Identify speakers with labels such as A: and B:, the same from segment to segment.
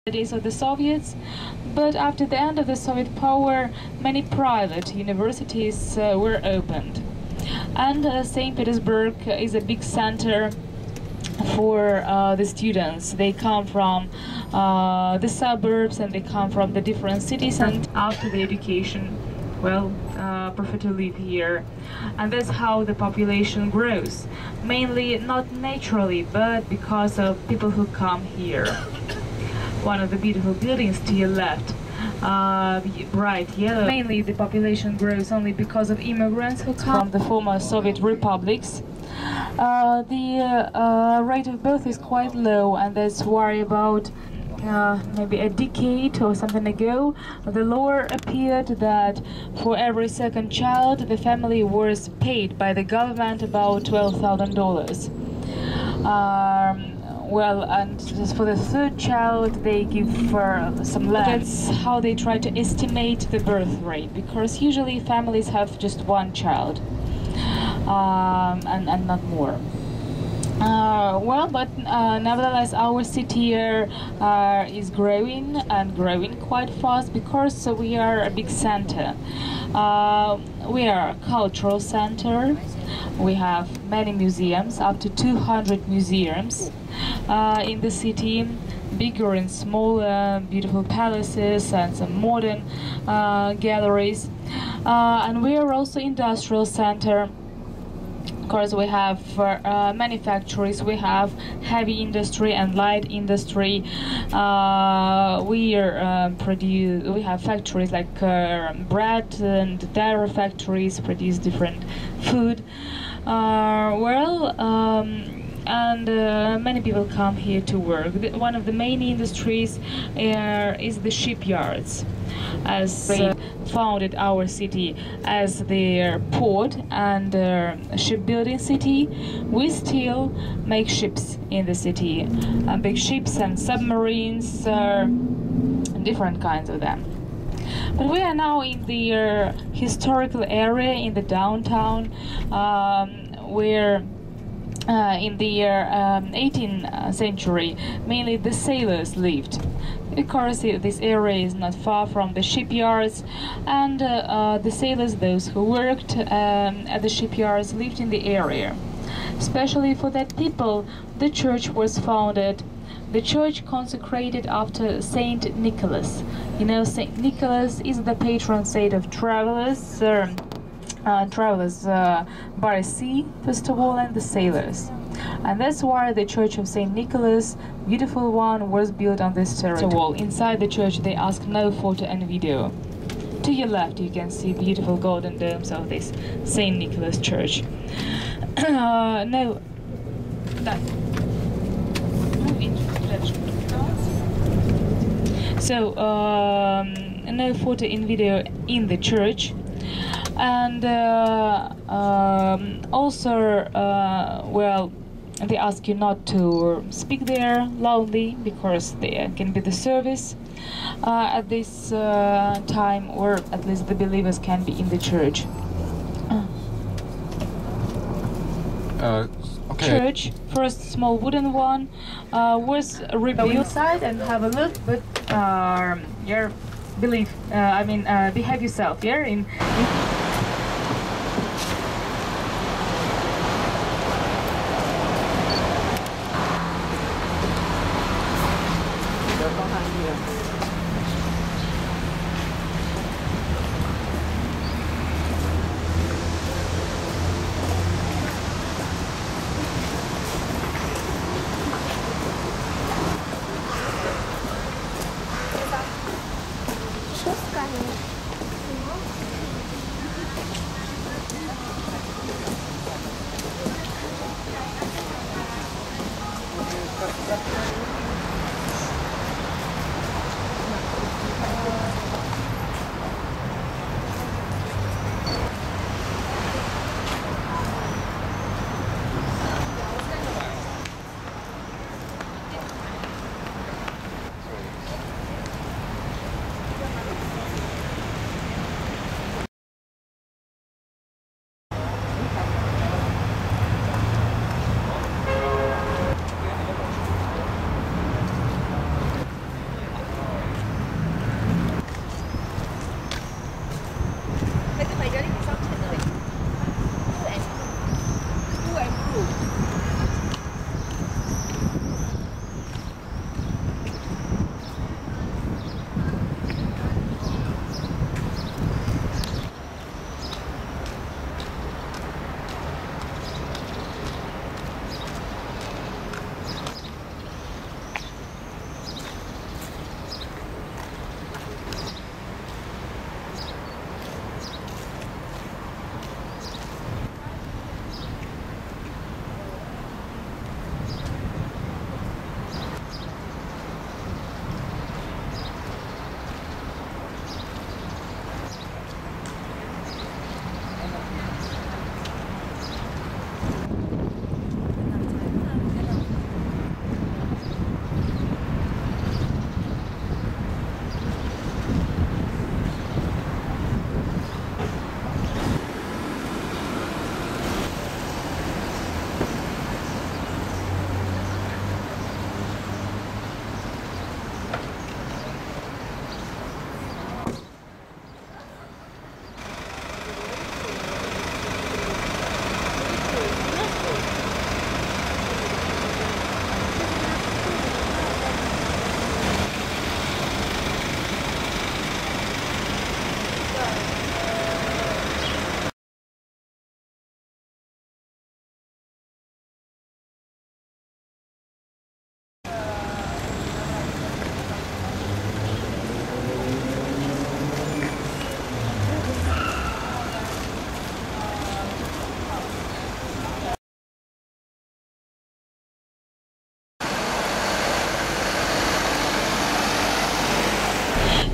A: the days of the Soviets, but after the end of the Soviet power, many private universities were opened. And St. Petersburg is a big center for the students. They come from the suburbs and they come from the different cities, and after the education, well, prefer to live here. And that's how the population grows, mainly not naturally, but because of people who come here. One of the beautiful buildings to your left, bright yellow. Mainly the population grows only because of immigrants who come from the former Soviet republics. The rate of birth is quite low, and that's why about maybe a decade or something ago, the law appeared that for every second child, the family was paid by the government about $12,000. Well, and just for the third child, they give some land. That's how they try to estimate the birth rate, because usually families have just one child, and not more. Well, but nevertheless, our city is growing and growing quite fast because we are a big center. We are a cultural center. We have many museums, up to 200 museums in the city, bigger and smaller, beautiful palaces and some modern galleries. And we are also industrial center. Of course, we have many factories. We have heavy industry and light industry. We have factories like bread and dairy factories produce different food. And many people come here to work. One of the main industries is the shipyards, as founded our city as their port and shipbuilding city. We still make ships in the city, big ships and submarines, different kinds of them. But we are now in the historical area in the downtown, where in the 18th century, mainly the sailors lived. Of course, this area is not far from the shipyards, and the sailors, those who worked at the shipyards, lived in the area. Especially for that people, the church was founded. The church consecrated after Saint Nicholas. You know, Saint Nicholas is the patron saint of travelers. Travelers by sea, first of all, and the sailors. And that's why the Church of St. Nicholas, beautiful one, was built on this territory. Inside the church they ask no photo and video. To your left you can see beautiful golden domes of this St. Nicholas church. No photo and video in the church. And also, well, they ask you not to speak there loudly, because there can be the service at this time, or at least the believers can be in the church.
B: Okay.
A: Church, first small wooden one, was rebuilt inside and have a look, but behave yourself, yeah, in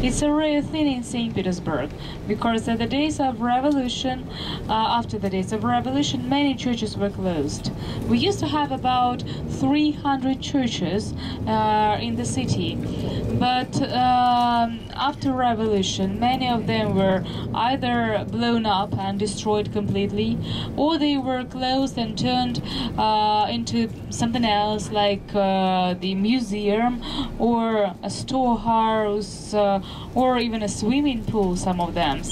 A: It's a rare thing in St. Petersburg because at the days of revolution, after the days of revolution, many churches were closed. We used to have about 300 churches in the city, but after revolution, many of them were either blown up and destroyed completely, or they were closed and turned into something else, like the museum or a storehouse. Or even a swimming pool, some of them.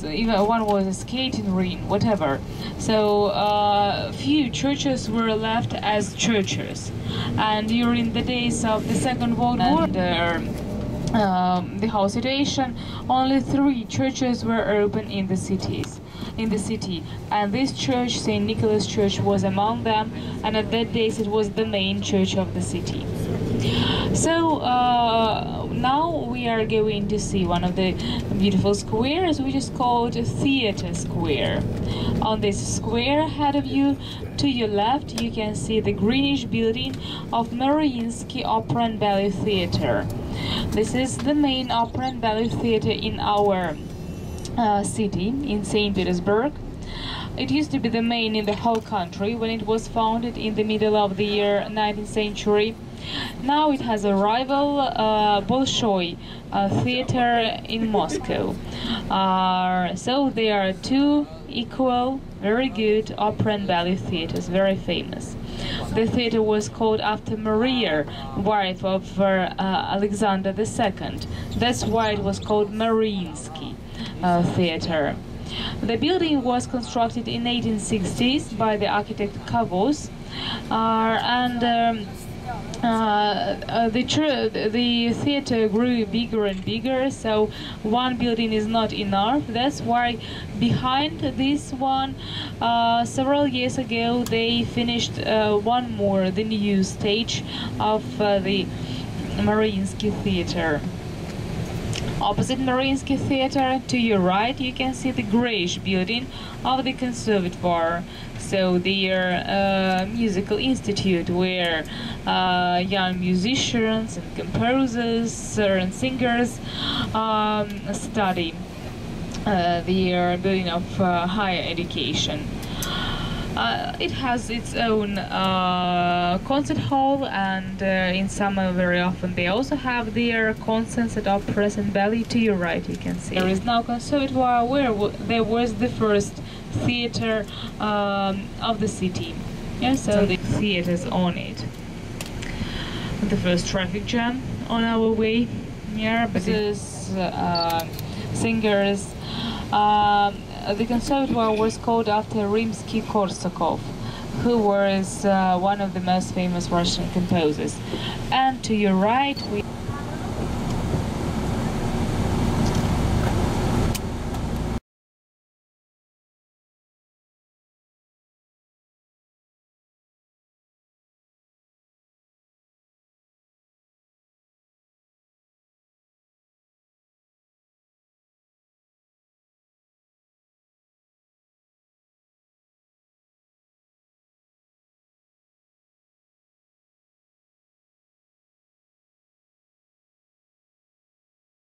A: Even one was a skating rink, whatever. So few churches were left as churches. And during the days of the Second World War, the whole situation, only 3 churches were open in the city, and this church, St. Nicholas Church, was among them, and at that days it was the main church of the city. So now we are going to see one of the beautiful squares, which is called Theater Square. On this square ahead of you, to your left, you can see the greenish building of Mariinsky Opera and Ballet Theater. This is the main opera and ballet theater in our city, in St. Petersburg. It used to be the main in the whole country when it was founded in the middle of the year 19th century. Now it has a rival, Bolshoi theater in Moscow. So there are 2 equal, very good opera and ballet theaters, very famous. The theater was called after Maria, wife of Alexander II. That's why it was called Mariinsky Theater. The building was constructed in 1860s by the architect Kavos, the theater grew bigger and bigger, so one building is not enough. That's why behind this one, several years ago, they finished one more, the new stage of the Mariinsky Theater. Opposite Mariinsky Theater, to your right, you can see the grayish building of the Conservatoire, so their musical institute where young musicians and composers and singers study their building of higher education. It has its own concert hall, and in summer very often they also have their concerts at operas and ballet. To your right you can see there is now Conservatoire, where there was the first theater of the city. Yeah, so the theaters on it. The first traffic jam on our way here, but this singers. The Conservatoire was called after Rimsky-Korsakov, who was one of the most famous Russian composers. And to your right, we